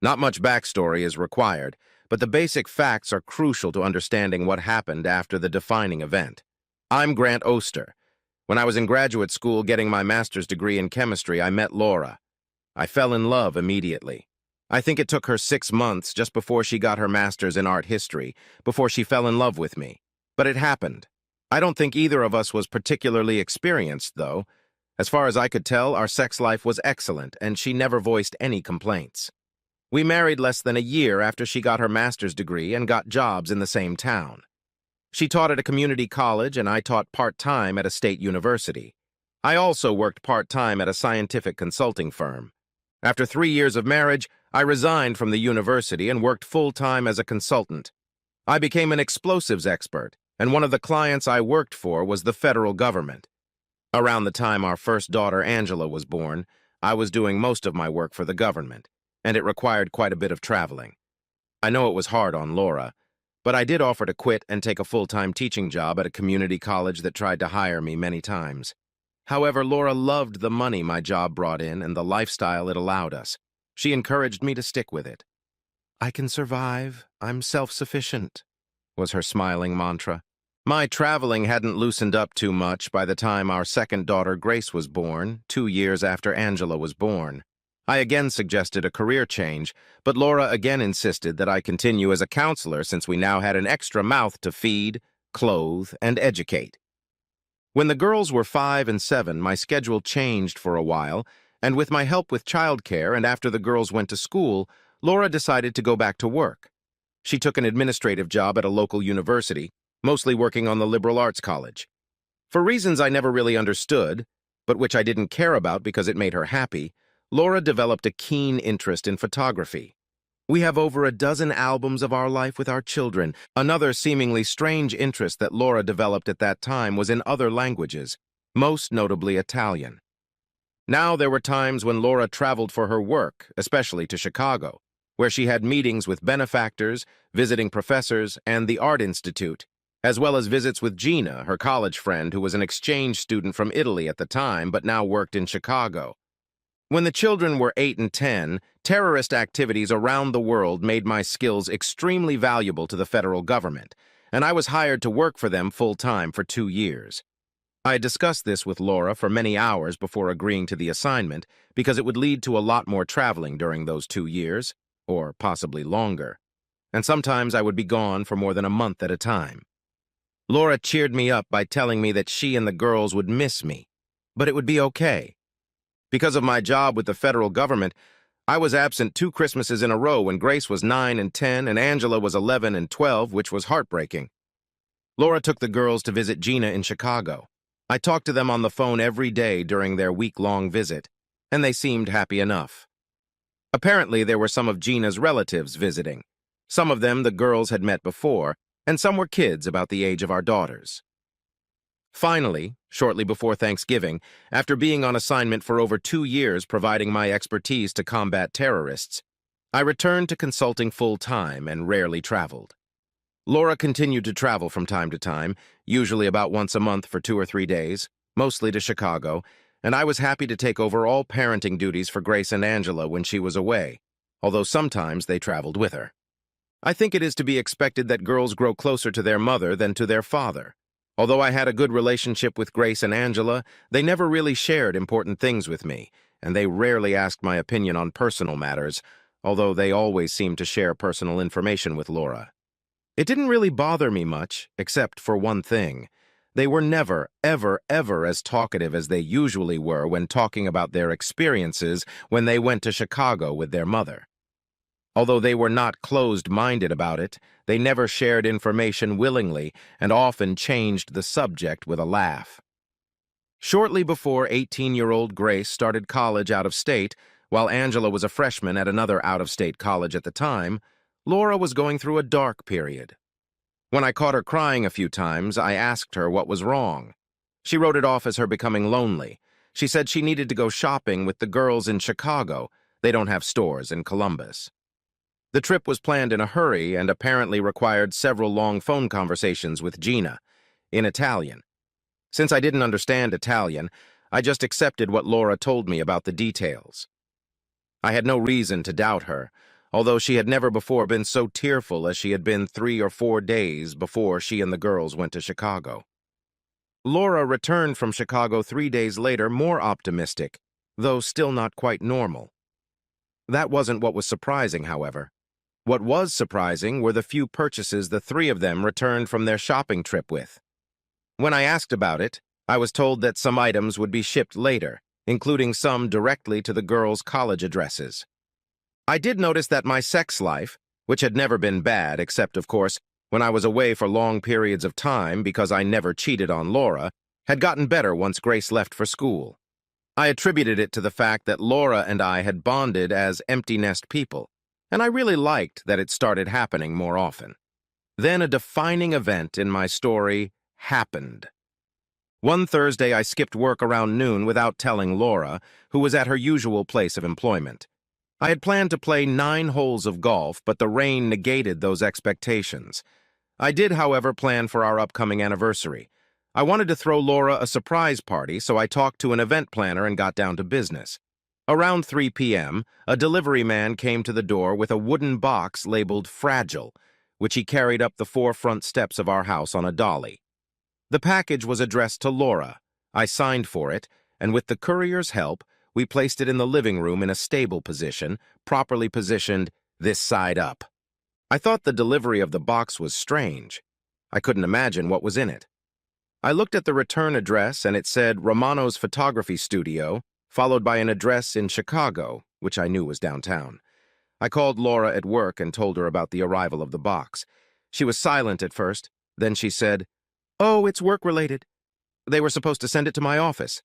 Not much backstory is required, but the basic facts are crucial to understanding what happened after the defining event. I'm Grant Oster. When I was in graduate school getting my master's degree in chemistry, I met Laura. I fell in love immediately. I think it took her 6 months just before she got her master's in art history, before she fell in love with me. But it happened. I don't think either of us was particularly experienced, though. As far as I could tell, our sex life was excellent, and she never voiced any complaints. We married less than a year after she got her master's degree and got jobs in the same town. She taught at a community college, and I taught part-time at a state university. I also worked part-time at a scientific consulting firm. After 3 years of marriage, I resigned from the university and worked full-time as a consultant. I became an explosives expert, and one of the clients I worked for was the federal government. Around the time our first daughter, Angela, was born, I was doing most of my work for the government, and it required quite a bit of traveling. I know it was hard on Laura, but I did offer to quit and take a full-time teaching job at a community college that tried to hire me many times. However, Laura loved the money my job brought in and the lifestyle it allowed us. She encouraged me to stick with it. "I can survive. I'm self-sufficient," was her smiling mantra. My traveling hadn't loosened up too much by the time our second daughter, Grace, was born, 2 years after Angela was born. I again suggested a career change, but Laura again insisted that I continue as a counselor since we now had an extra mouth to feed, clothe, and educate. When the girls were 5 and 7, my schedule changed for a while, and with my help with childcare and after the girls went to school, Laura decided to go back to work. She took an administrative job at a local university, mostly working on the liberal arts college. For reasons I never really understood, but which I didn't care about because it made her happy, Laura developed a keen interest in photography. We have over a dozen albums of our life with our children. Another seemingly strange interest that Laura developed at that time was in other languages, most notably Italian. Now there were times when Laura traveled for her work, especially to Chicago, where she had meetings with benefactors, visiting professors, and the Art Institute, as well as visits with Gina, her college friend who was an exchange student from Italy at the time but now worked in Chicago. When the children were 8 and 10, terrorist activities around the world made my skills extremely valuable to the federal government, and I was hired to work for them full-time for 2 years. I discussed this with Laura for many hours before agreeing to the assignment because it would lead to a lot more traveling during those 2 years, or possibly longer, and sometimes I would be gone for more than a month at a time. Laura cheered me up by telling me that she and the girls would miss me, but it would be okay. Because of my job with the federal government, I was absent 2 Christmases in a row when Grace was 9 and 10 and Angela was 11 and 12, which was heartbreaking. Laura took the girls to visit Gina in Chicago. I talked to them on the phone every day during their week-long visit, and they seemed happy enough. Apparently, there were some of Gina's relatives visiting. Some of them the girls had met before, and some were kids about the age of our daughters. Finally, shortly before Thanksgiving, after being on assignment for over 2 years providing my expertise to combat terrorists, I returned to consulting full-time and rarely traveled. Laura continued to travel from time to time, usually about once a month for 2 or 3 days, mostly to Chicago, and I was happy to take over all parenting duties for Grace and Angela when she was away, although sometimes they traveled with her. I think it is to be expected that girls grow closer to their mother than to their father. Although I had a good relationship with Grace and Angela, they never really shared important things with me, and they rarely asked my opinion on personal matters, although they always seemed to share personal information with Laura. It didn't really bother me much, except for one thing. They were never, ever as talkative as they usually were when talking about their experiences when they went to Chicago with their mother. Although they were not closed-minded about it, they never shared information willingly and often changed the subject with a laugh. Shortly before 18-year-old Grace started college out of state, while Angela was a freshman at another out-of-state college at the time, Laura was going through a dark period. When I caught her crying a few times, I asked her what was wrong. She wrote it off as her becoming lonely. She said she needed to go shopping with the girls in Chicago. They don't have stores in Columbus. The trip was planned in a hurry and apparently required several long phone conversations with Gina, in Italian. Since I didn't understand Italian, I just accepted what Laura told me about the details. I had no reason to doubt her, although she had never before been so tearful as she had been 3 or 4 days before she and the girls went to Chicago. Laura returned from Chicago 3 days later more optimistic, though still not quite normal. That wasn't what was surprising, however. What was surprising were the few purchases the three of them returned from their shopping trip with. When I asked about it, I was told that some items would be shipped later, including some directly to the girls' college addresses. I did notice that my sex life, which had never been bad except, of course, when I was away for long periods of time because I never cheated on Laura, had gotten better once Grace left for school. I attributed it to the fact that Laura and I had bonded as empty nest people, and I really liked that it started happening more often. Then a defining event in my story happened. One Thursday, I skipped work around noon without telling Laura, who was at her usual place of employment. I had planned to play 9 holes of golf, but the rain negated those expectations. I did, however, plan for our upcoming anniversary. I wanted to throw Laura a surprise party, so I talked to an event planner and got down to business. Around 3 p.m., a delivery man came to the door with a wooden box labeled Fragile, which he carried up the 4 front steps of our house on a dolly. The package was addressed to Laura. I signed for it, and with the courier's help, we placed it in the living room in a stable position, properly positioned this side up. I thought the delivery of the box was strange. I couldn't imagine what was in it. I looked at the return address, and it said Romano's Photography Studio, followed by an address in Chicago, which I knew was downtown. I called Laura at work and told her about the arrival of the box. She was silent at first. Then she said, "Oh, it's work-related. They were supposed to send it to my office.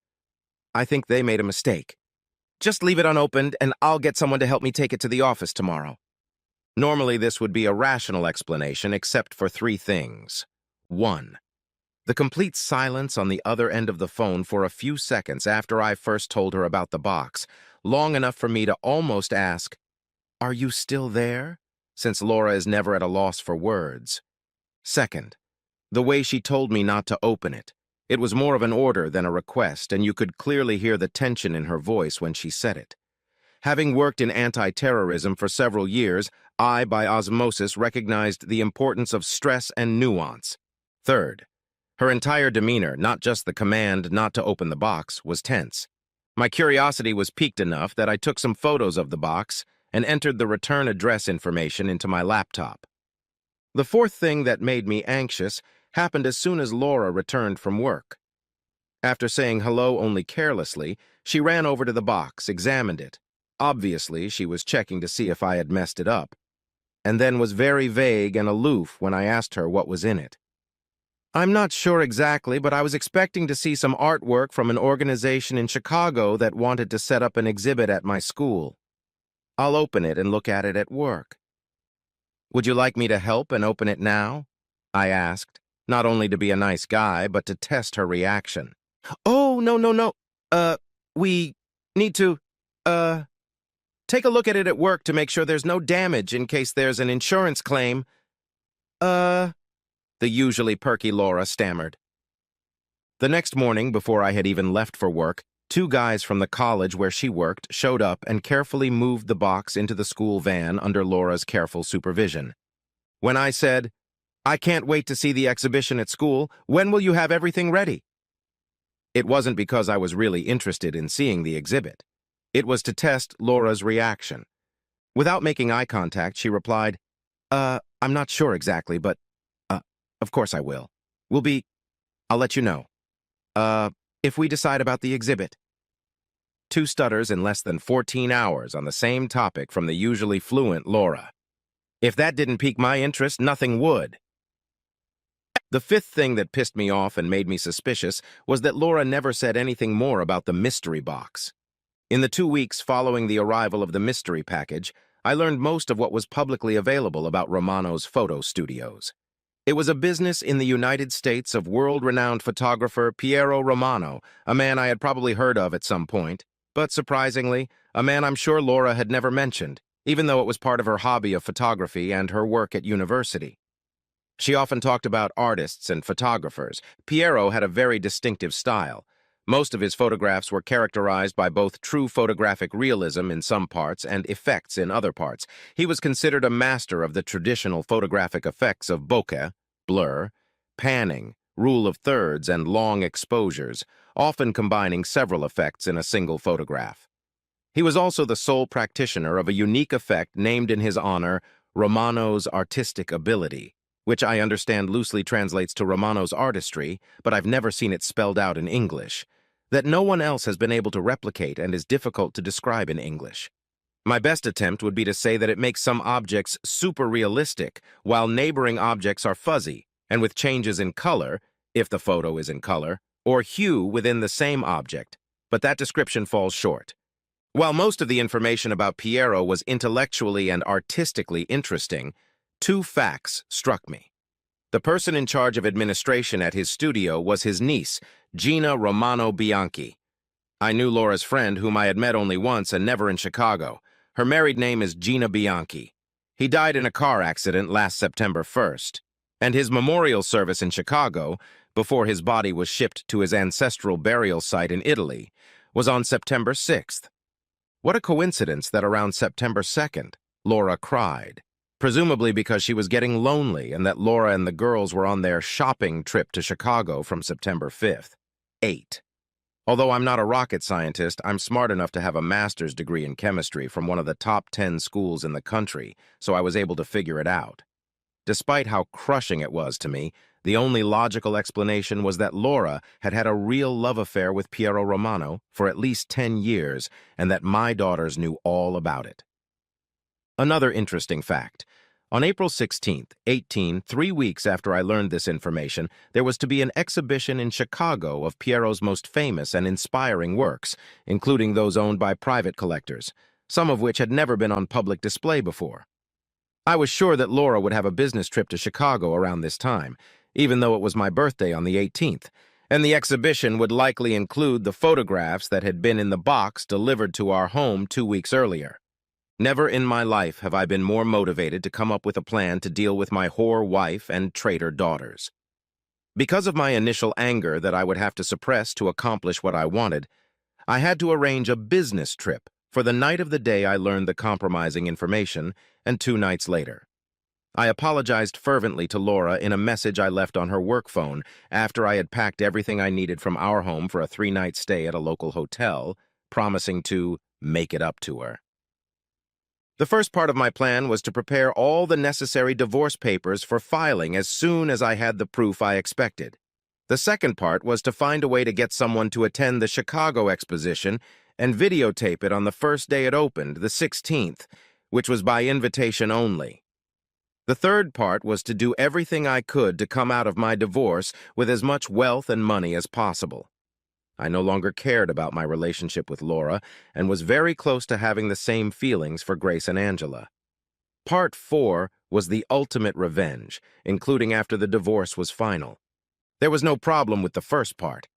I think they made a mistake. Just leave it unopened, and I'll get someone to help me take it to the office tomorrow." Normally, this would be a rational explanation, except for 3 things. 1. The complete silence on the other end of the phone for a few seconds after I first told her about the box, long enough for me to almost ask, "Are you still there?" since Laura is never at a loss for words. 2. The way she told me not to open it. It was more of an order than a request, and you could clearly hear the tension in her voice when she said it. Having worked in anti-terrorism for several years, I, by osmosis, recognized the importance of stress and nuance. 3. Her entire demeanor, not just the command not to open the box, was tense. My curiosity was piqued enough that I took some photos of the box and entered the return address information into my laptop. The 4th thing that made me anxious happened as soon as Laura returned from work. After saying hello only carelessly, she ran over to the box, examined it. Obviously, she was checking to see if I had messed it up, and then was very vague and aloof when I asked her what was in it. "I'm not sure exactly, but I was expecting to see some artwork from an organization in Chicago that wanted to set up an exhibit at my school. I'll open it and look at it at work." "Would you like me to help and open it now?" I asked, not only to be a nice guy, but to test her reaction. "Oh, no. We need to, take a look at it at work to make sure there's no damage in case there's an insurance claim." The usually perky Laura stammered. The next morning, before I had even left for work, 2 guys from the college where she worked showed up and carefully moved the box into the school van under Laura's careful supervision. When I said, "I can't wait to see the exhibition at school, when will you have everything ready?" It wasn't because I was really interested in seeing the exhibit. It was to test Laura's reaction. Without making eye contact, she replied, I'm not sure exactly, but, of course I will. I'll let you know. If we decide about the exhibit." 2 stutters in less than 14 hours on the same topic from the usually fluent Laura. If that didn't pique my interest, nothing would. The 5th thing that pissed me off and made me suspicious was that Laura never said anything more about the mystery box. In the 2 weeks following the arrival of the mystery package, I learned most of what was publicly available about Romano's photo studios. It was a business in the United States of world-renowned photographer Piero Romano, a man I had probably heard of at some point, but surprisingly, a man I'm sure Laura had never mentioned, even though it was part of her hobby of photography and her work at university. She often talked about artists and photographers. Piero had a very distinctive style. Most of his photographs were characterized by both true photographic realism in some parts and effects in other parts. He was considered a master of the traditional photographic effects of bokeh, blur, panning, rule of thirds, and long exposures, often combining several effects in a single photograph. He was also the sole practitioner of a unique effect named in his honor, Romano's artistic ability, which I understand loosely translates to Romano's artistry, but I've never seen it spelled out in English, that no one else has been able to replicate and is difficult to describe in English. My best attempt would be to say that it makes some objects super realistic, while neighboring objects are fuzzy, and with changes in color, if the photo is in color, or hue within the same object, but that description falls short. While most of the information about Piero was intellectually and artistically interesting, two facts struck me. The person in charge of administration at his studio was his niece, Gina Romano Bianchi. I knew Laura's friend, whom I had met only once and never in Chicago. Her married name is Gina Bianchi. He died in a car accident last September 1st, and his memorial service in Chicago, before his body was shipped to his ancestral burial site in Italy, was on September 6th. What a coincidence that around September 2nd, Laura cried, presumably because she was getting lonely and that Laura and the girls were on their shopping trip to Chicago from September 5th. 8. Although I'm not a rocket scientist, I'm smart enough to have a master's degree in chemistry from one of the top 10 schools in the country, so I was able to figure it out. Despite how crushing it was to me, the only logical explanation was that Laura had had a real love affair with Piero Romano for at least 10 years, and that my daughters knew all about it. Another interesting fact. On April 16th, 3 weeks after I learned this information, there was to be an exhibition in Chicago of Piero's most famous and inspiring works, including those owned by private collectors, some of which had never been on public display before. I was sure that Laura would have a business trip to Chicago around this time, even though it was my birthday on the 18th, and the exhibition would likely include the photographs that had been in the box delivered to our home 2 weeks earlier. Never in my life have I been more motivated to come up with a plan to deal with my whore wife and traitor daughters. Because of my initial anger that I would have to suppress to accomplish what I wanted, I had to arrange a business trip for the night of the day I learned the compromising information, and 2 nights later. I apologized fervently to Laura in a message I left on her work phone after I had packed everything I needed from our home for a 3-night stay at a local hotel, promising to make it up to her. The first part of my plan was to prepare all the necessary divorce papers for filing as soon as I had the proof I expected. The second part was to find a way to get someone to attend the Chicago exposition and videotape it on the first day it opened, the 16th, which was by invitation only. The third part was to do everything I could to come out of my divorce with as much wealth and money as possible. I no longer cared about my relationship with Laura and was very close to having the same feelings for Grace and Angela. Part 4 was the ultimate revenge, including after the divorce was final. There was no problem with the first part.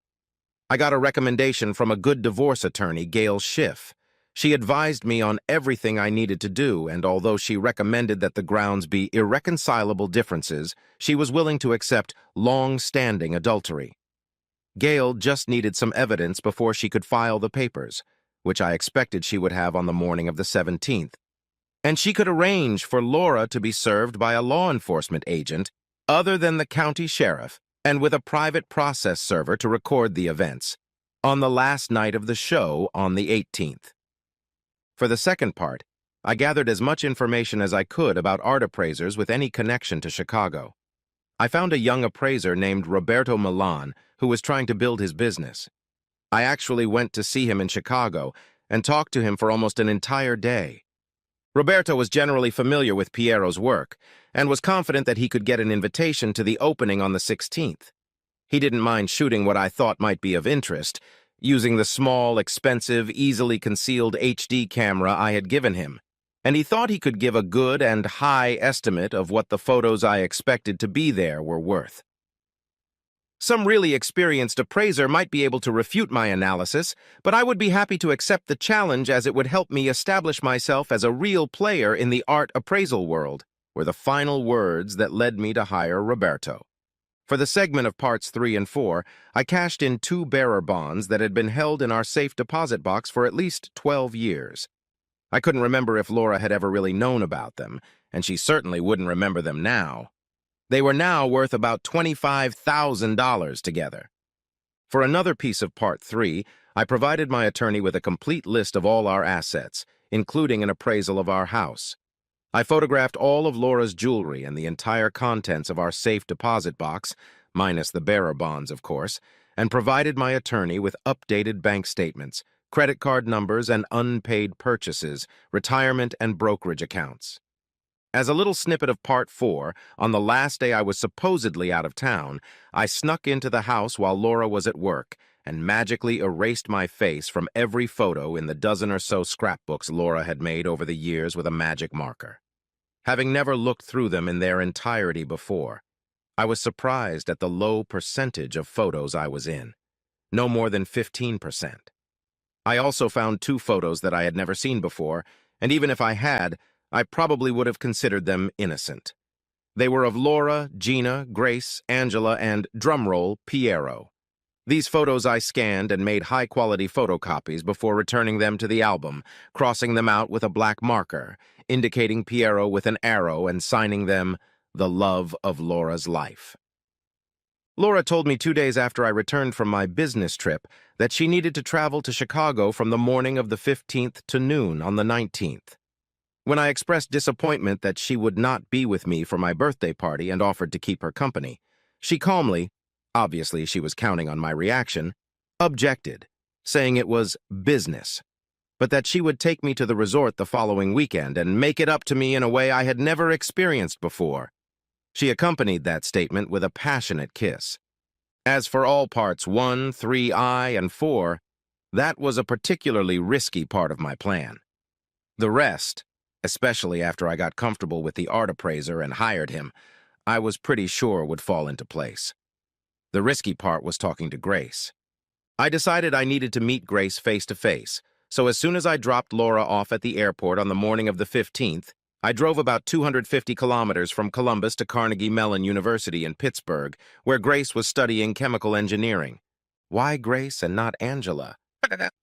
I got a recommendation from a good divorce attorney, Gail Schiff. She advised me on everything I needed to do, and although she recommended that the grounds be irreconcilable differences, she was willing to accept long-standing adultery. Gail just needed some evidence before she could file the papers, which I expected she would have on the morning of the 17th. And she could arrange for Laura to be served by a law enforcement agent other than the county sheriff, and with a private process server to record the events, on the last night of the show on the 18th. For the second part, I gathered as much information as I could about art appraisers with any connection to Chicago. I found a young appraiser named Roberto Milan who was trying to build his business. I actually went to see him in Chicago and talked to him for almost an entire day. Roberto was generally familiar with Piero's work and was confident that he could get an invitation to the opening on the 16th. He didn't mind shooting what I thought might be of interest, using the small, expensive, easily concealed HD camera I had given him, and he thought he could give a good and high estimate of what the photos I expected to be there were worth. Some really experienced appraiser might be able to refute my analysis, but I would be happy to accept the challenge as it would help me establish myself as a real player in the art appraisal world, were the final words that led me to hire Roberto. For the segment of parts 3 and 4, I cashed in 2 bearer bonds that had been held in our safe deposit box for at least 12 years. I couldn't remember if Laura had ever really known about them, and she certainly wouldn't remember them now. They were now worth about $25,000 together. For another piece of Part 3, I provided my attorney with a complete list of all our assets, including an appraisal of our house. I photographed all of Laura's jewelry and the entire contents of our safe deposit box, minus the bearer bonds, of course, and provided my attorney with updated bank statements, credit card numbers, and unpaid purchases, retirement and brokerage accounts. As a little snippet of Part 4, on the last day I was supposedly out of town, I snuck into the house while Laura was at work and magically erased my face from every photo in the dozen or so scrapbooks Laura had made over the years with a magic marker. Having never looked through them in their entirety before, I was surprised at the low percentage of photos I was in, no more than 15%. I also found 2 photos that I had never seen before, and even if I had, I probably would have considered them innocent. They were of Laura, Gina, Grace, Angela, and, drumroll, Piero. These photos I scanned and made high-quality photocopies before returning them to the album, crossing them out with a black marker, indicating Piero with an arrow and signing them, "The love of Laura's life." Laura told me 2 days after I returned from my business trip that she needed to travel to Chicago from the morning of the 15th to noon on the 19th. When I expressed disappointment that she would not be with me for my birthday party and offered to keep her company, she calmly, obviously she was counting on my reaction, objected, saying it was business, but that she would take me to the resort the following weekend and make it up to me in a way I had never experienced before. She accompanied that statement with a passionate kiss. As for all parts 1, 3I, and 4, that was a particularly risky part of my plan. The rest, especially after I got comfortable with the art appraiser and hired him, I was pretty sure would fall into place. The risky part was talking to Grace. I decided I needed to meet Grace face-to-face, so as soon as I dropped Laura off at the airport on the morning of the 15th, I drove about 250 kilometers from Columbus to Carnegie Mellon University in Pittsburgh, where Grace was studying chemical engineering. Why Grace and not Angela?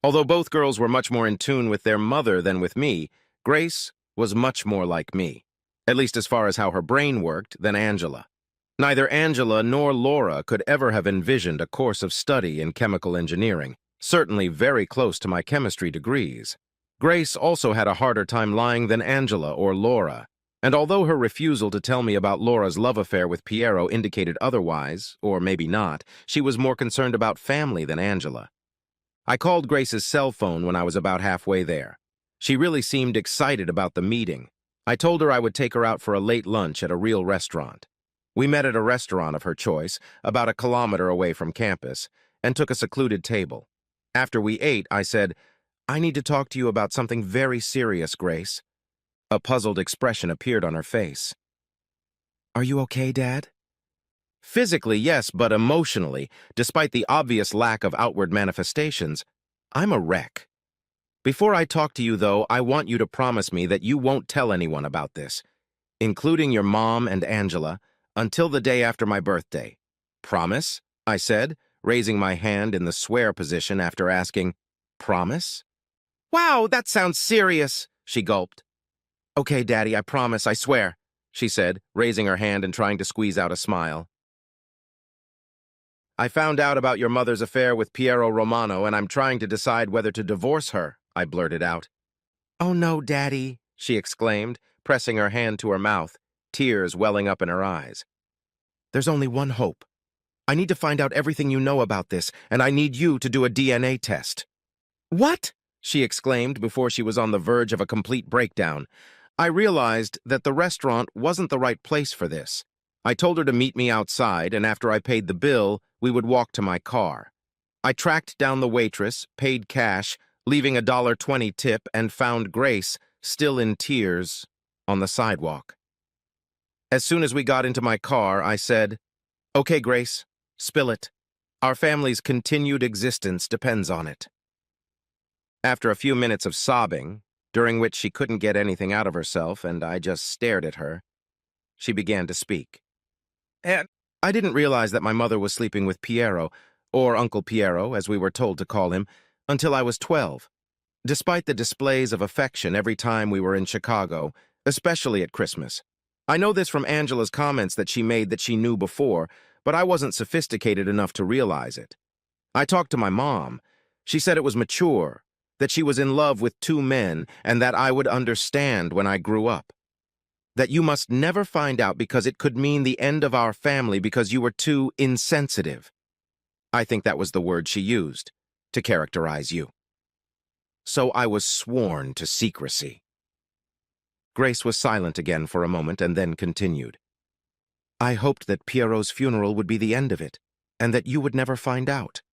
Although both girls were much more in tune with their mother than with me, Grace was much more like me, at least as far as how her brain worked, than Angela. Neither Angela nor Laura could ever have envisioned a course of study in chemical engineering, certainly very close to my chemistry degrees. Grace also had a harder time lying than Angela or Laura, and although her refusal to tell me about Laura's love affair with Piero indicated otherwise, or maybe not, she was more concerned about family than Angela. I called Grace's cell phone when I was about halfway there. She really seemed excited about the meeting. I told her I would take her out for a late lunch at a real restaurant. We met at a restaurant of her choice, about a kilometer away from campus, and took a secluded table. After we ate, I said, "I need to talk to you about something very serious, Grace." A puzzled expression appeared on her face. "Are you okay, Dad?" Physically, yes, but emotionally, despite the obvious lack of outward manifestations, I'm a wreck. Before I talk to you, though, I want you to promise me that you won't tell anyone about this, including your mom and Angela, until the day after my birthday. Promise? I said, raising my hand in the swear position after asking, "Promise?" "Wow, that sounds serious," she gulped. "Okay, Daddy, I promise, I swear," she said, raising her hand and trying to squeeze out a smile. "I found out about your mother's affair with Piero Romano, and I'm trying to decide whether to divorce her," I blurted out. "Oh no, Daddy," she exclaimed, pressing her hand to her mouth, tears welling up in her eyes. "There's only one hope. I need to find out everything you know about this, and I need you to do a DNA test." "What?" she exclaimed before she was on the verge of a complete breakdown. I realized that the restaurant wasn't the right place for this. I told her to meet me outside, and after I paid the bill, we would walk to my car. I tracked down the waitress, paid cash, leaving a $1.20 tip, and found Grace, still in tears, on the sidewalk. As soon as we got into my car, I said, "Okay, Grace, spill it. Our family's continued existence depends on it." After a few minutes of sobbing, during which she couldn't get anything out of herself and I just stared at her, she began to speak. "And I didn't realize that my mother was sleeping with Piero, or Uncle Piero, as we were told to call him, until I was 12. Despite the displays of affection every time we were in Chicago, especially at Christmas. I know this from Angela's comments that she made that she knew before, but I wasn't sophisticated enough to realize it. I talked to my mom. She said it was mature, that she was in love with two men, and that I would understand when I grew up. That you must never find out because it could mean the end of our family because you were too insensitive. I think that was the word she used to characterize you. So I was sworn to secrecy. Grace was silent again for a moment and then continued. I hoped that Piero's funeral would be the end of it, and that you would never find out.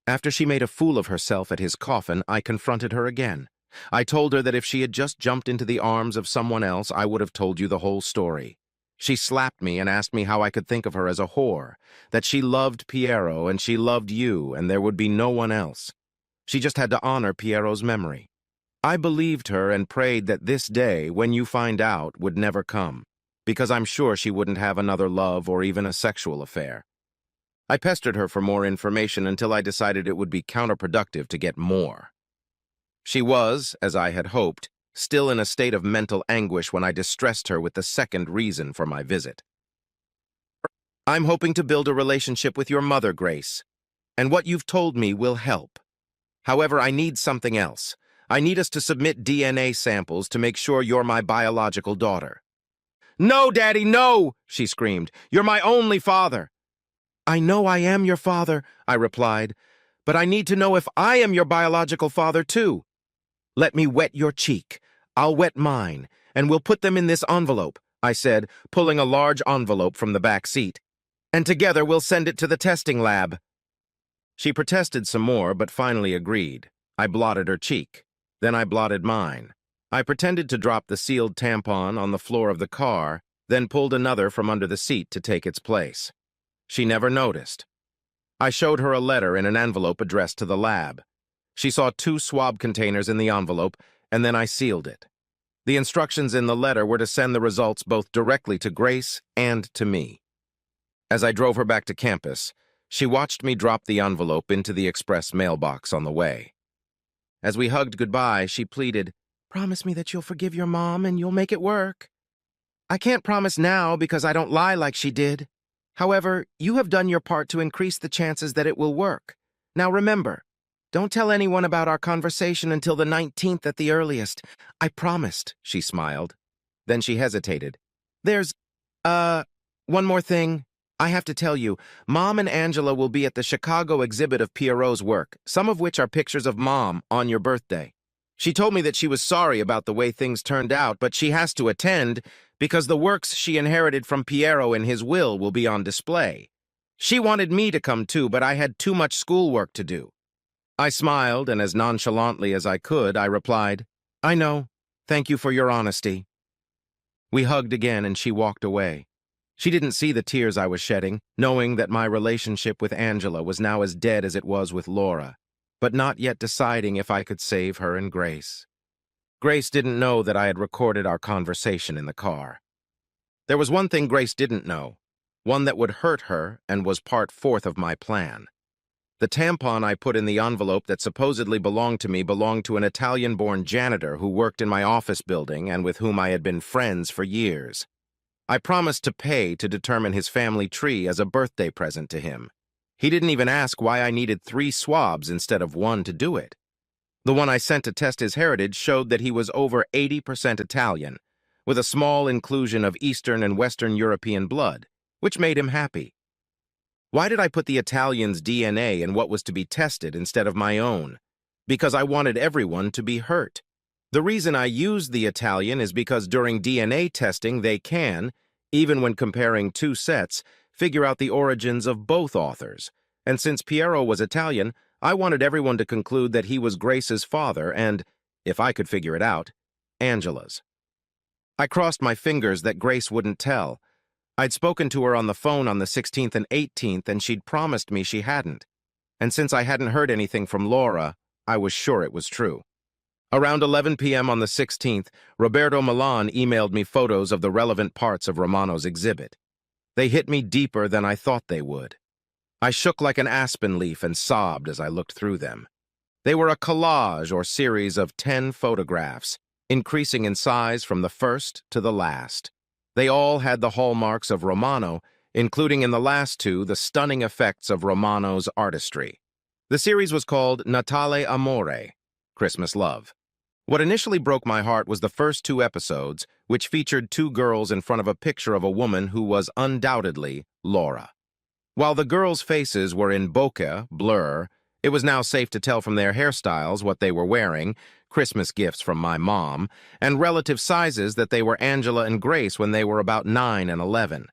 After she made a fool of herself at his coffin, I confronted her again. I told her that if she had just jumped into the arms of someone else, I would have told you the whole story. She slapped me and asked me how I could think of her as a whore, that she loved Piero and she loved you and there would be no one else. She just had to honor Piero's memory. I believed her and prayed that this day, when you find out, would never come, because I'm sure she wouldn't have another love or even a sexual affair. I pestered her for more information until I decided it would be counterproductive to get more. She was, as I had hoped, still in a state of mental anguish when I distressed her with the second reason for my visit. I'm hoping to build a relationship with your mother, Grace, and what you've told me will help. However, I need something else. I need us to submit DNA samples to make sure you're my biological daughter. No, Daddy, no, she screamed. You're my only father. I know I am your father, I replied, but I need to know if I am your biological father, too. Let me wet your cheek. I'll wet mine, and we'll put them in this envelope, I said, pulling a large envelope from the back seat. And together we'll send it to the testing lab. She protested some more, but finally agreed. I blotted her cheek. Then I blotted mine. I pretended to drop the sealed tampon on the floor of the car, then pulled another from under the seat to take its place. She never noticed. I showed her a letter in an envelope addressed to the lab. She saw 2 swab containers in the envelope, and then I sealed it. The instructions in the letter were to send the results both directly to Grace and to me. As I drove her back to campus, she watched me drop the envelope into the express mailbox on the way. As we hugged goodbye, she pleaded, "Promise me that you'll forgive your mom and you'll make it work." I can't promise now because I don't lie like she did. However, you have done your part to increase the chances that it will work. Now remember, don't tell anyone about our conversation until the 19th at the earliest. I promised, she smiled. Then she hesitated. There's, one more thing. I have to tell you, Mom and Angela will be at the Chicago exhibit of Piero's work, some of which are pictures of Mom on your birthday. She told me that she was sorry about the way things turned out, but she has to attend because the works she inherited from Piero in his will be on display. She wanted me to come too, but I had too much schoolwork to do. I smiled, and as nonchalantly as I could, I replied, I know. Thank you for your honesty. We hugged again, and she walked away. She didn't see the tears I was shedding, knowing that my relationship with Angela was now as dead as it was with Laura, but not yet deciding if I could save her and Grace. Grace didn't know that I had recorded our conversation in the car. There was one thing Grace didn't know, one that would hurt her and was part 4th of my plan. The tampon I put in the envelope that supposedly belonged to me belonged to an Italian-born janitor who worked in my office building and with whom I had been friends for years. I promised to pay to determine his family tree as a birthday present to him. He didn't even ask why I needed 3 swabs instead of 1 to do it. The one I sent to test his heritage showed that he was over 80% Italian, with a small inclusion of Eastern and Western European blood, which made him happy. Why did I put the Italian's DNA in what was to be tested instead of my own? Because I wanted everyone to be hurt. The reason I used the Italian is because during DNA testing they can, even when comparing 2 sets, figure out the origins of both authors. And since Piero was Italian, I wanted everyone to conclude that he was Grace's father and, if I could figure it out, Angela's. I crossed my fingers that Grace wouldn't tell. I'd spoken to her on the phone on the 16th and 18th, and she'd promised me she hadn't. And since I hadn't heard anything from Laura, I was sure it was true. Around 11 p.m. on the 16th, Roberto Milan emailed me photos of the relevant parts of Romano's exhibit. They hit me deeper than I thought they would. I shook like an aspen leaf and sobbed as I looked through them. They were a collage or series of 10 photographs, increasing in size from the first to the last. They all had the hallmarks of Romano, including in the last two the stunning effects of Romano's artistry. The series was called Natale Amore, Christmas Love. What initially broke my heart was the first two episodes, which featured two girls in front of a picture of a woman who was undoubtedly Laura. While the girls' faces were in bokeh, blur, it was now safe to tell from their hairstyles what they were wearing, Christmas gifts from my mom, and relative sizes that they were Angela and Grace when they were about 9 and 11.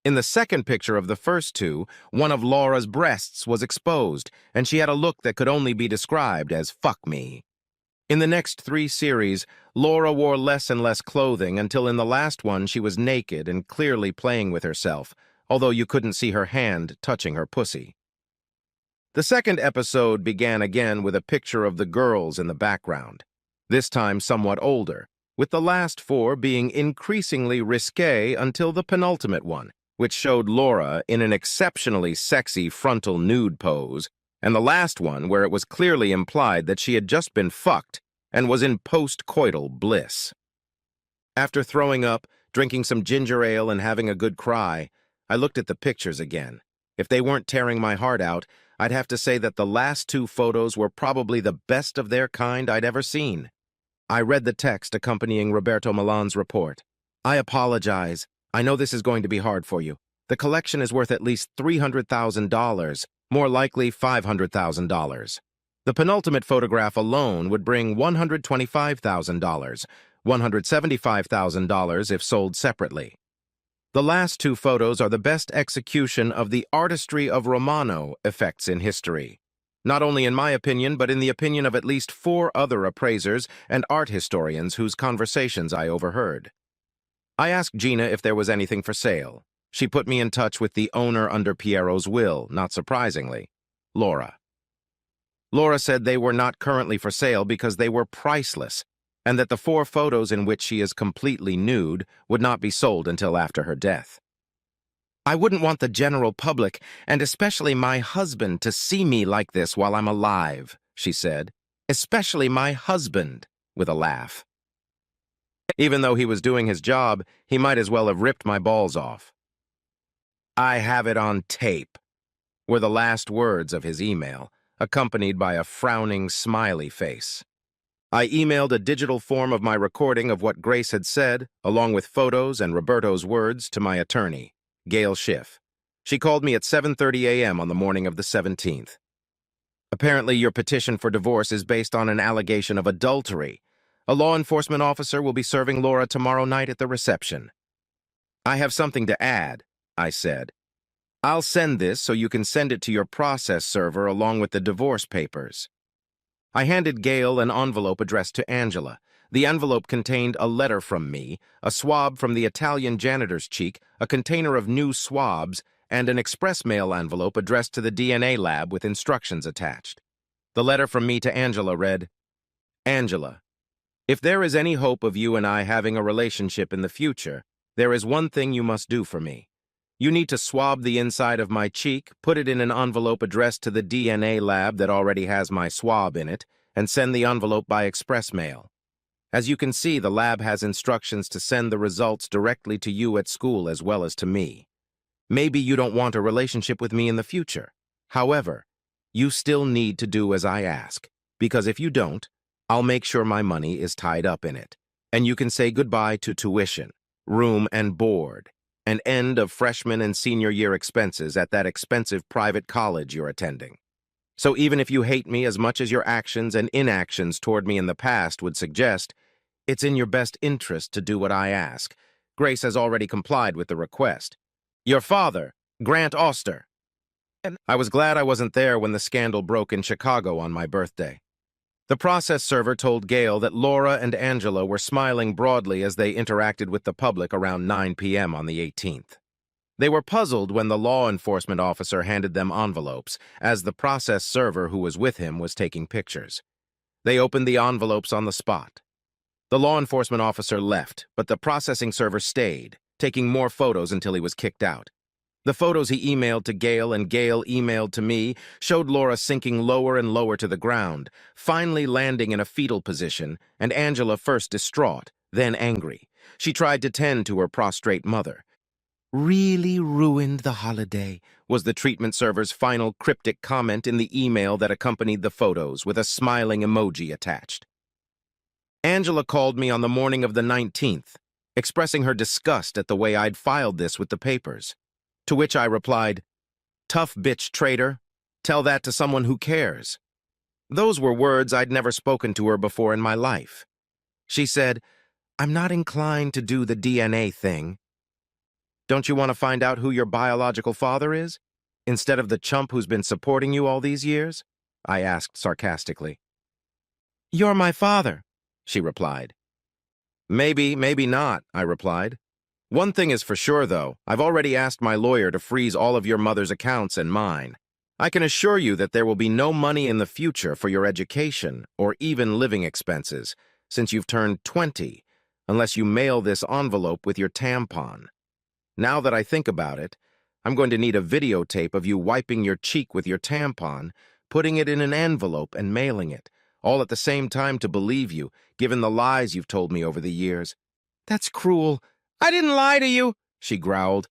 In the second picture of the first two, one of Laura's breasts was exposed, and she had a look that could only be described as "fuck me." In the next 3 series, Laura wore less and less clothing until in the last one she was naked and clearly playing with herself, although you couldn't see her hand touching her pussy. The second episode began again with a picture of the girls in the background, this time somewhat older, with the last 4 being increasingly risque until the penultimate one, which showed Laura in an exceptionally sexy frontal nude pose, and the last one where it was clearly implied that she had just been fucked and was in post-coital bliss. After throwing up, drinking some ginger ale, and having a good cry, I looked at the pictures again. If they weren't tearing my heart out, I'd have to say that the last 2 photos were probably the best of their kind I'd ever seen. I read the text accompanying Roberto Milan's report. "I apologize. I know this is going to be hard for you. The collection is worth at least $300,000, more likely $500,000. The penultimate photograph alone would bring $125,000, $175,000 if sold separately. The last 2 photos are the best execution of the artistry of Romano effects in history. Not only in my opinion, but in the opinion of at least 4 other appraisers and art historians whose conversations I overheard. I asked Gina if there was anything for sale. She put me in touch with the owner under Piero's will, not surprisingly, Laura. Laura said they were not currently for sale because they were priceless, and that the 4 photos in which she is completely nude would not be sold until after her death. "I wouldn't want the general public, and especially my husband, to see me like this while I'm alive," she said. "Especially my husband," with a laugh. Even though he was doing his job, he might as well have ripped my balls off. "I have it on tape," were the last words of his email, accompanied by a frowning smiley face. I emailed a digital form of my recording of what Grace had said, along with photos and Roberto's words, to my attorney, Gail Schiff. She called me at 7:30 a.m. on the morning of the 17th. "Apparently your petition for divorce is based on an allegation of adultery. A law enforcement officer will be serving Laura tomorrow night at the reception." "I have something to add," I said. "I'll send this so you can send it to your process server along with the divorce papers." I handed Gail an envelope addressed to Angela. The envelope contained a letter from me, a swab from the Italian janitor's cheek, a container of new swabs, and an express mail envelope addressed to the DNA lab with instructions attached. The letter from me to Angela read, "Angela, if there is any hope of you and I having a relationship in the future, there is one thing you must do for me. You need to swab the inside of my cheek, put it in an envelope addressed to the DNA lab that already has my swab in it, and send the envelope by express mail. As you can see, the lab has instructions to send the results directly to you at school as well as to me. Maybe you don't want a relationship with me in the future. However, you still need to do as I ask, because if you don't, I'll make sure my money is tied up in it, and you can say goodbye to tuition, room and board, an end of freshman and senior year expenses at that expensive private college you're attending. So even if you hate me as much as your actions and inactions toward me in the past would suggest, it's in your best interest to do what I ask. Grace has already complied with the request. Your father, Grant Oster." I was glad I wasn't there when the scandal broke in Chicago on my birthday. The process server told Gail that Laura and Angela were smiling broadly as they interacted with the public around 9 p.m. on the 18th. They were puzzled when the law enforcement officer handed them envelopes, as the process server who was with him was taking pictures. They opened the envelopes on the spot. The law enforcement officer left, but the processing server stayed, taking more photos until he was kicked out. The photos he emailed to Gail and Gail emailed to me showed Laura sinking lower and lower to the ground, finally landing in a fetal position, and Angela first distraught, then angry. She tried to tend to her prostrate mother. "Really ruined the holiday," was the treatment server's final cryptic comment in the email that accompanied the photos, with a smiling emoji attached. Angela called me on the morning of the 19th, expressing her disgust at the way I'd filed this with the papers. To which I replied, "Tough bitch, traitor. Tell that to someone who cares." Those were words I'd never spoken to her before in my life. She said, "I'm not inclined to do the DNA thing." "Don't you want to find out who your biological father is, instead of the chump who's been supporting you all these years?" I asked sarcastically. "You're my father," she replied. "Maybe, maybe not," I replied. "One thing is for sure, though. I've already asked my lawyer to freeze all of your mother's accounts and mine. I can assure you that there will be no money in the future for your education or even living expenses, since you've turned 20, unless you mail this envelope with your tampon. Now that I think about it, I'm going to need a videotape of you wiping your cheek with your tampon, putting it in an envelope and mailing it, all at the same time to believe you, given the lies you've told me over the years." "That's cruel. I didn't lie to you," she growled.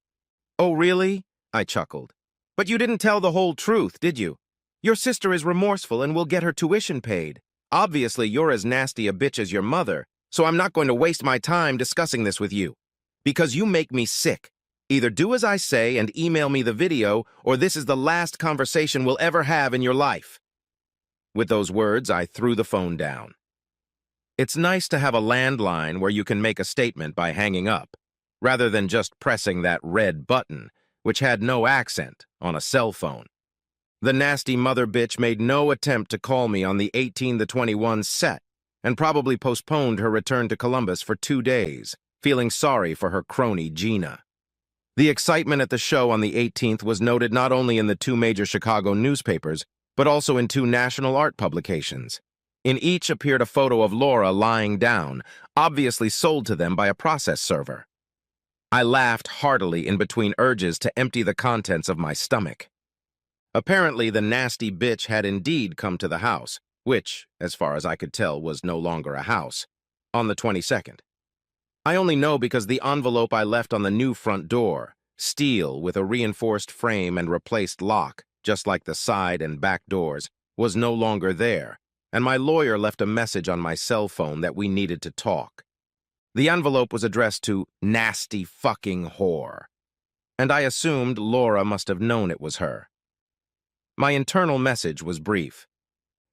"Oh, really?" I chuckled. "But you didn't tell the whole truth, did you? Your sister is remorseful and will get her tuition paid. Obviously, you're as nasty a bitch as your mother, so I'm not going to waste my time discussing this with you. Because you make me sick. Either do as I say and email me the video, or this is the last conversation we'll ever have in your life." With those words, I threw the phone down. It's nice to have a landline where you can make a statement by hanging up, rather than just pressing that red button, which had no accent, on a cell phone. The nasty mother bitch made no attempt to call me on the 18-21 set, and probably postponed her return to Columbus for 2 days, feeling sorry for her crony Gina. The excitement at the show on the 18th was noted not only in the 2 major Chicago newspapers, but also in 2 national art publications. In each appeared a photo of Laura lying down, obviously sold to them by a process server. I laughed heartily in between urges to empty the contents of my stomach. Apparently, the nasty bitch had indeed come to the house, which, as far as I could tell, was no longer a house, on the 22nd. I only know because the envelope I left on the new front door, steel with a reinforced frame and replaced lock, just like the side and back doors, was no longer there, and my lawyer left a message on my cell phone that we needed to talk. The envelope was addressed to "Nasty Fucking Whore," and I assumed Laura must have known it was her. My internal message was brief.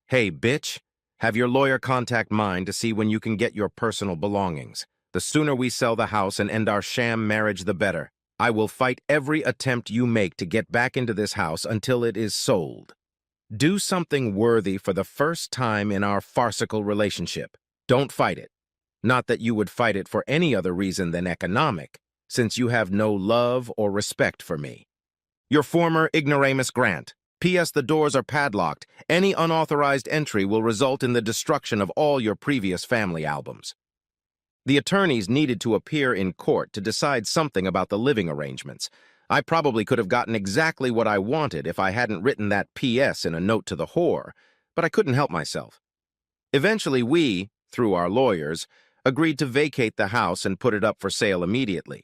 "Hey, bitch, have your lawyer contact mine to see when you can get your personal belongings. The sooner we sell the house and end our sham marriage, the better. I will fight every attempt you make to get back into this house until it is sold. Do something worthy for the first time in our farcical relationship. Don't fight it. Not that you would fight it for any other reason than economic, since you have no love or respect for me. Your former ignoramus Grant. P.S. The doors are padlocked. Any unauthorized entry will result in the destruction of all your previous family albums." The attorneys needed to appear in court to decide something about the living arrangements. I probably could have gotten exactly what I wanted if I hadn't written that P.S. in a note to the whore, but I couldn't help myself. Eventually we, through our lawyers, agreed to vacate the house and put it up for sale immediately.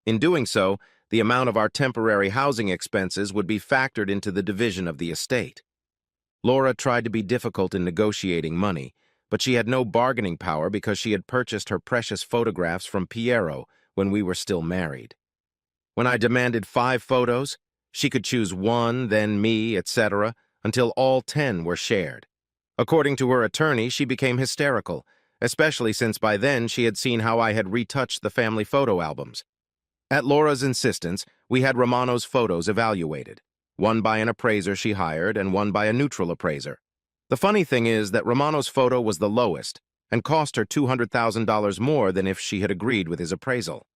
In doing so, the amount of our temporary housing expenses would be factored into the division of the estate. Laura tried to be difficult in negotiating money, but she had no bargaining power because she had purchased her precious photographs from Piero when we were still married. When I demanded 5 photos, she could choose 1, then me, etc., until all 10 were shared. According to her attorney, she became hysterical, especially since by then she had seen how I had retouched the family photo albums. At Laura's insistence, we had Romano's photos evaluated, one by an appraiser she hired and one by a neutral appraiser. The funny thing is that Romano's photo was the lowest and cost her $200,000 more than if she had agreed with his appraisal.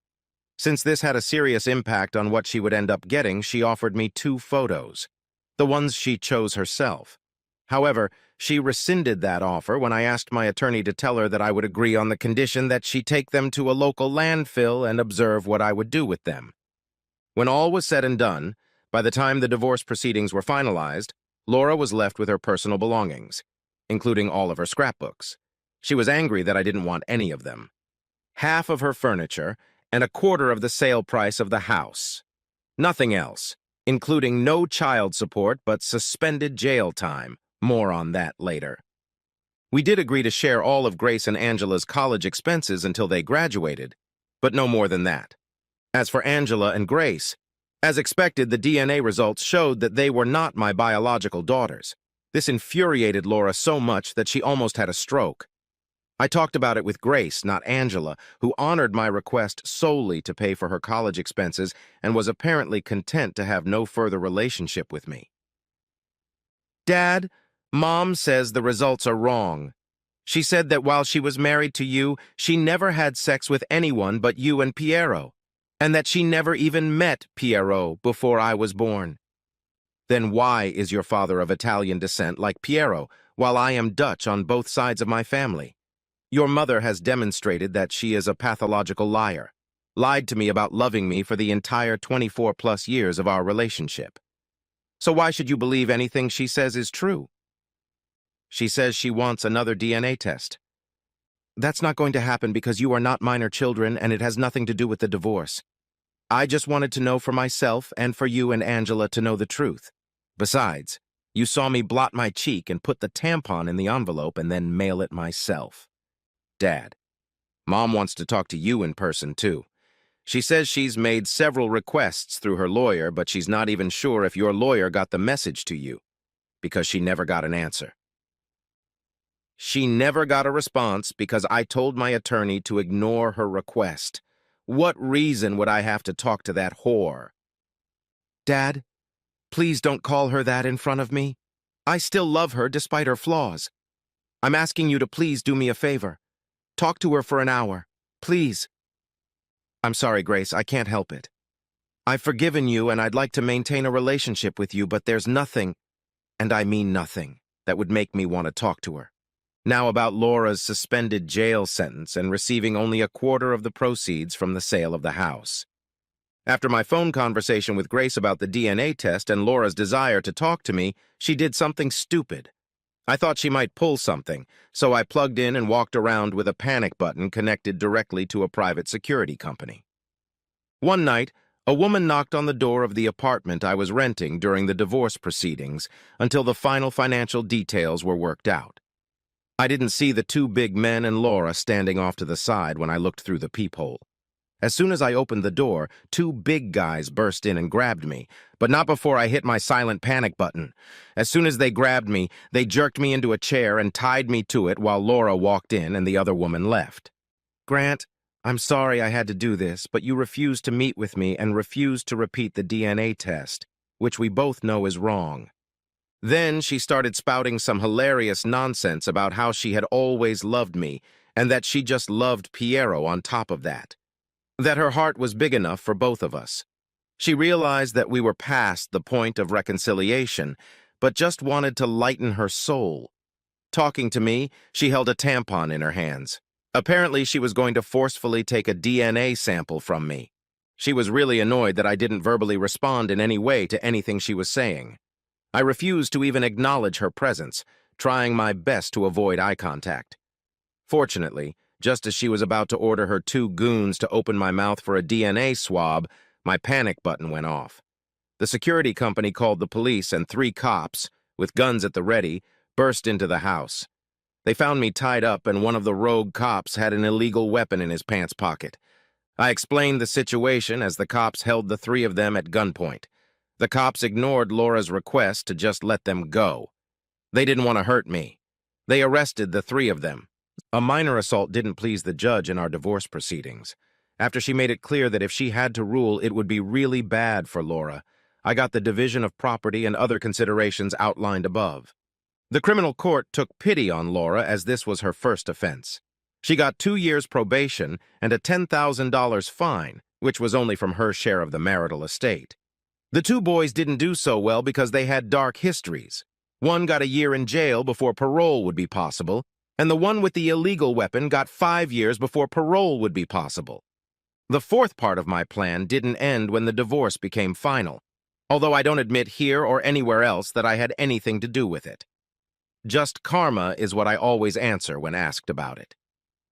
Since this had a serious impact on what she would end up getting, she offered me 2 photos, the ones she chose herself. However, she rescinded that offer when I asked my attorney to tell her that I would agree on the condition that she take them to a local landfill and observe what I would do with them. When all was said and done, by the time the divorce proceedings were finalized, Laura was left with her personal belongings, including all of her scrapbooks. She was angry that I didn't want any of them. Half of her furniture and a quarter of the sale price of the house. Nothing else, including no child support but suspended jail time. More on that later. We did agree to share all of Grace and Angela's college expenses until they graduated, but no more than that. As for Angela and Grace, as expected, the DNA results showed that they were not my biological daughters. This infuriated Laura so much that she almost had a stroke. I talked about it with Grace, not Angela, who honored my request solely to pay for her college expenses and was apparently content to have no further relationship with me. Dad, Mom says the results are wrong. She said that while she was married to you, she never had sex with anyone but you and Piero, and that she never even met Piero before I was born. Then why is your father of Italian descent like Piero, while I am Dutch on both sides of my family? Your mother has demonstrated that she is a pathological liar, lied to me about loving me for the entire 24-plus years of our relationship. So why should you believe anything she says is true? She says she wants another DNA test. That's not going to happen because you are not minor children and it has nothing to do with the divorce. I just wanted to know for myself and for you and Angela to know the truth. Besides, you saw me blot my cheek and put the tampon in the envelope and then mail it myself. Dad, Mom wants to talk to you in person, too. She says she's made several requests through her lawyer, but she's not even sure if your lawyer got the message to you, because she never got an answer. She never got a response because I told my attorney to ignore her request. What reason would I have to talk to that whore? Dad, please don't call her that in front of me. I still love her despite her flaws. I'm asking you to please do me a favor. Talk to her for an hour, please. I'm sorry, Grace, I can't help it. I've forgiven you and I'd like to maintain a relationship with you, but there's nothing, and I mean nothing, that would make me want to talk to her. Now about Laura's suspended jail sentence and receiving only a quarter of the proceeds from the sale of the house. After my phone conversation with Grace about the DNA test and Laura's desire to talk to me, she did something stupid. I thought she might pull something, so I plugged in and walked around with a panic button connected directly to a private security company. One night, a woman knocked on the door of the apartment I was renting during the divorce proceedings until the final financial details were worked out. I didn't see the two big men and Laura standing off to the side when I looked through the peephole. As soon as I opened the door, two big guys burst in and grabbed me, but not before I hit my silent panic button. As soon as they grabbed me, they jerked me into a chair and tied me to it while Laura walked in and the other woman left. Grant, I'm sorry I had to do this, but you refused to meet with me and refused to repeat the DNA test, which we both know is wrong. Then she started spouting some hilarious nonsense about how she had always loved me and that she just loved Piero on top of that. That her heart was big enough for both of us. She realized that we were past the point of reconciliation, but just wanted to lighten her soul. Talking to me, she held a tampon in her hands. Apparently, she was going to forcefully take a DNA sample from me. She was really annoyed that I didn't verbally respond in any way to anything she was saying. I refused to even acknowledge her presence, trying my best to avoid eye contact. Fortunately, just as she was about to order her two goons to open my mouth for a DNA swab, my panic button went off. The security company called the police and 3 cops, with guns at the ready, burst into the house. They found me tied up and one of the rogue cops had an illegal weapon in his pants pocket. I explained the situation as the cops held the 3 of them at gunpoint. The cops ignored Laura's request to just let them go. They didn't want to hurt me. They arrested the 3 of them. A minor assault didn't please the judge in our divorce proceedings. After she made it clear that if she had to rule, it would be really bad for Laura, I got the division of property and other considerations outlined above. The criminal court took pity on Laura as this was her first offense. She got 2 years probation and a $10,000 fine, which was only from her share of the marital estate. The 2 boys didn't do so well because they had dark histories. One got a year in jail before parole would be possible, and the one with the illegal weapon got 5 years before parole would be possible. The fourth part of my plan didn't end when the divorce became final, although I don't admit here or anywhere else that I had anything to do with it. Just karma is what I always answer when asked about it.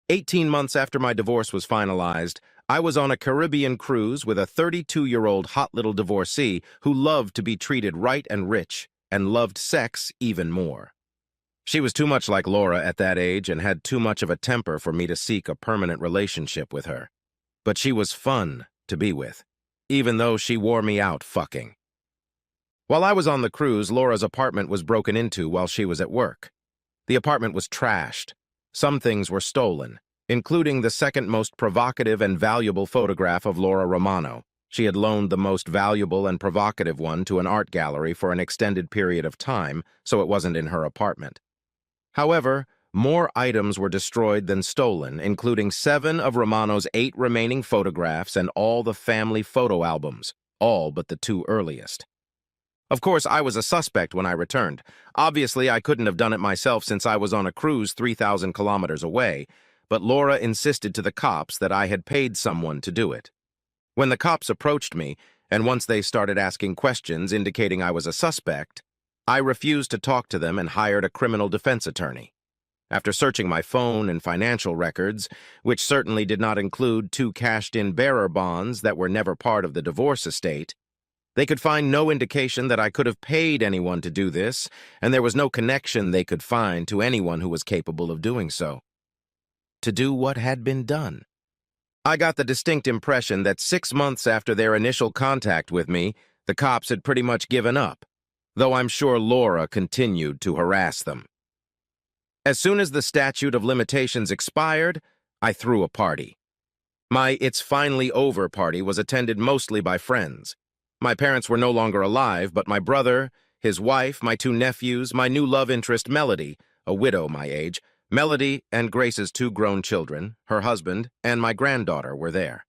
18 months after my divorce was finalized, I was on a Caribbean cruise with a 32-year-old hot little divorcee who loved to be treated right and rich and loved sex even more. She was too much like Laura at that age and had too much of a temper for me to seek a permanent relationship with her. But she was fun to be with, even though she wore me out fucking. While I was on the cruise, Laura's apartment was broken into while she was at work. The apartment was trashed. Some things were stolen, including the second most provocative and valuable photograph of Laura Romano. She had loaned the most valuable and provocative one to an art gallery for an extended period of time, so it wasn't in her apartment. However, more items were destroyed than stolen, including 7 of Romano's 8 remaining photographs and all the family photo albums, all but the 2 earliest. Of course, I was a suspect when I returned. Obviously, I couldn't have done it myself since I was on a cruise 3,000 kilometers away, but Laura insisted to the cops that I had paid someone to do it. When the cops approached me, and once they started asking questions indicating I was a suspect, I refused to talk to them and hired a criminal defense attorney. After searching my phone and financial records, which certainly did not include 2 cashed-in bearer bonds that were never part of the divorce estate, they could find no indication that I could have paid anyone to do this, and there was no connection they could find to anyone who was capable of doing so. To do what had been done. I got the distinct impression that 6 months after their initial contact with me, the cops had pretty much given up, though I'm sure Laura continued to harass them. As soon as the statute of limitations expired, I threw a party. My "It's Finally Over" party was attended mostly by friends. My parents were no longer alive, but my brother, his wife, my 2 nephews, my new love interest Melody, a widow my age, Melody and Grace's 2 grown children, her husband, and my granddaughter were there.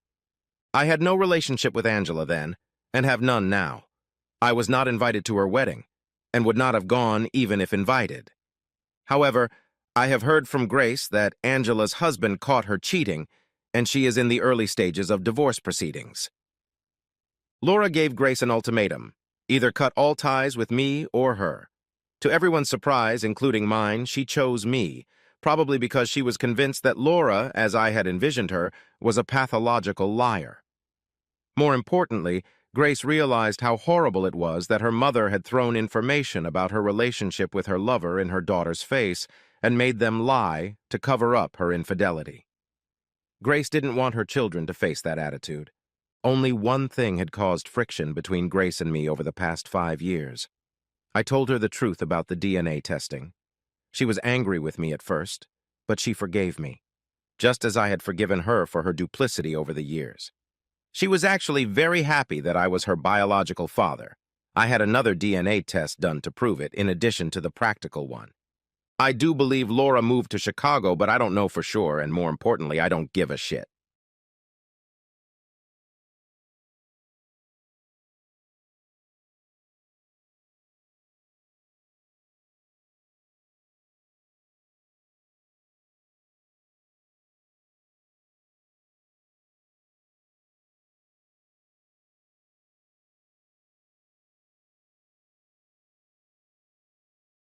I had no relationship with Angela then, and have none now. I was not invited to her wedding, and would not have gone even if invited. However, I have heard from Grace that Angela's husband caught her cheating, and she is in the early stages of divorce proceedings. Laura gave Grace an ultimatum: either cut all ties with me or her. To everyone's surprise, including mine, she chose me, probably because she was convinced that Laura, as I had envisioned her, was a pathological liar. More importantly, Grace realized how horrible it was that her mother had thrown information about her relationship with her lover in her daughter's face and made them lie to cover up her infidelity. Grace didn't want her children to face that attitude. Only one thing had caused friction between Grace and me over the past 5 years. I told her the truth about the DNA testing. She was angry with me at first, but she forgave me, just as I had forgiven her for her duplicity over the years. She was actually very happy that I was her biological father. I had another DNA test done to prove it, in addition to the practical one. I do believe Laura moved to Chicago, but I don't know for sure, and more importantly, I don't give a shit.